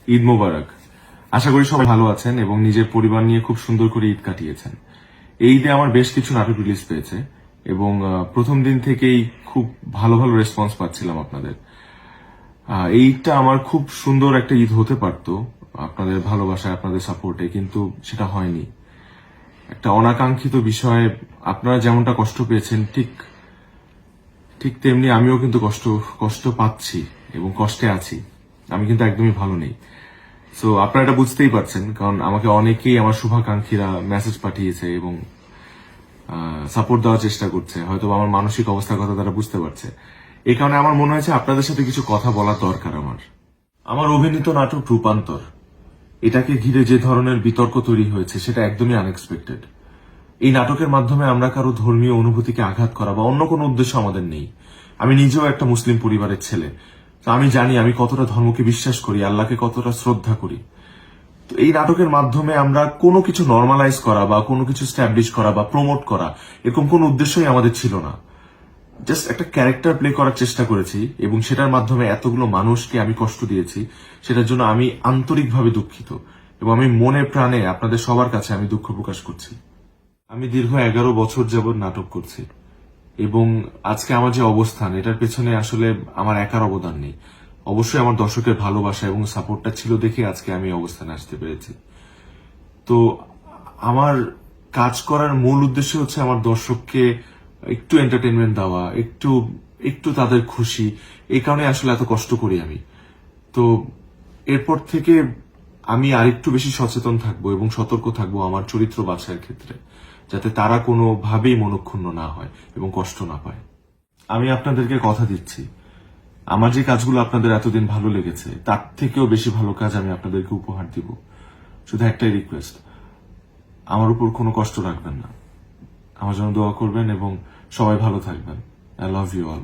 ঈদ মোবারক। আশা করি সবাই ভালো আছেন এবং নিজের পরিবার নিয়ে খুব সুন্দর করে ঈদ কাটিয়েছেন। এই ঈদে আমার বেশ কিছু নাটক রিলিজ পেয়েছে এবং প্রথম দিন থেকেই খুব ভালো ভালো রেসপন্স পাচ্ছিলাম আপনাদের। এই ঈদটা আমার খুব সুন্দর একটা ঈদ হতে পারত আপনাদের ভালোবাসায়, আপনাদের সাপোর্টে, কিন্তু সেটা হয়নি। একটা অনাকাঙ্ক্ষিত বিষয়ে আপনারা যেমনটা কষ্ট পেয়েছেন ঠিক ঠিক তেমনি আমিও কিন্তু কষ্ট কষ্ট পাচ্ছি এবং কষ্টে আছি। আমি কিন্তু একদমই ভালো নেই। সো আপনারা এটা বুঝতেই পারছেন, কারণ আমাকে অনেকেই আমার শুভাকাঙ্ক্ষীরা মেসেজ পাঠিয়েছে এবং সাপোর্ট দেওয়ার চেষ্টা করছে। হয়তো আমার মানসিক অবস্থার কথা তারা বুঝতে পারছে। এই কারণে আমার মনে হয়েছে আপনাদের সাথে কিছু কথা বলা দরকার। আমার অভিনীত নাটক রূপান্তর, এটাকে ঘিরে যে ধরনের বিতর্ক তৈরি হয়েছে সেটা একদমই আনএক্সপেক্টেড। এই নাটকের মাধ্যমে আমরা কারো ধর্মীয় অনুভূতিকে আঘাত করা বা অন্য কোনো উদ্দেশ্য আমাদের নেই। আমি নিজেও একটা মুসলিম পরিবারের ছেলে, তো আমি জানি আমি কতটা ধর্মকে বিশ্বাস করি, আল্লাহকে কতটা শ্রদ্ধা করি। তো এই নাটকের মাধ্যমে আমরা কোনো কিছু নর্মালাইজ করা বা কোনো কিছু স্ট্যাবলিশ করা বা প্রমোট করা, এরকম কোনো উদ্দেশ্যই আমাদের ছিল না। জাস্ট একটা ক্যারেক্টার প্লে করার চেষ্টা করেছি এবং সেটার মাধ্যমে এতগুলো মানুষকে আমি কষ্ট দিয়েছি, সেটার জন্য আমি আন্তরিকভাবে দুঃখিত এবং আমি মনে প্রাণে আপনাদের সবার কাছে আমি দুঃখ প্রকাশ করছি। আমি দীর্ঘ 11 বছর যাবৎ নাটক করছি এবং আজকে আমার যে অবস্থান, এটার পেছনে আসলে আমার একার অবদান নেই। অবশ্যই আমার দর্শকের ভালোবাসা এবং সাপোর্টটা ছিল দেখে আজকে আমি এই অবস্থানে আসতে পেরেছি। তো আমার কাজ করার মূল উদ্দেশ্য হচ্ছে আমার দর্শককে একটু এন্টারটেনমেন্ট দেওয়া, একটু একটু তাদের খুশি। এই কারণে আসলে এত কষ্ট করি আমি। তো এরপর থেকে আমি আরেকটু বেশি সচেতন থাকবো এবং সতর্ক থাকবো আমার চরিত্র বাছাইয়ের ক্ষেত্রে, যাতে তারা কোনোভাবেই মনক্ষুণ্ণ না হয় এবং কষ্ট না পায়। আমি আপনাদেরকে কথা দিচ্ছি, আমার যে কাজগুলো আপনাদের এতদিন ভালো লেগেছে তার থেকেও বেশি ভালো কাজ আমি আপনাদেরকে উপহার দিব। শুধু একটাই রিকোয়েস্ট, আমার উপর কোনো কষ্ট রাখবেন না, আমার জন্য দোয়া করবেন এবং সবাই ভালো থাকবেন। I love you all.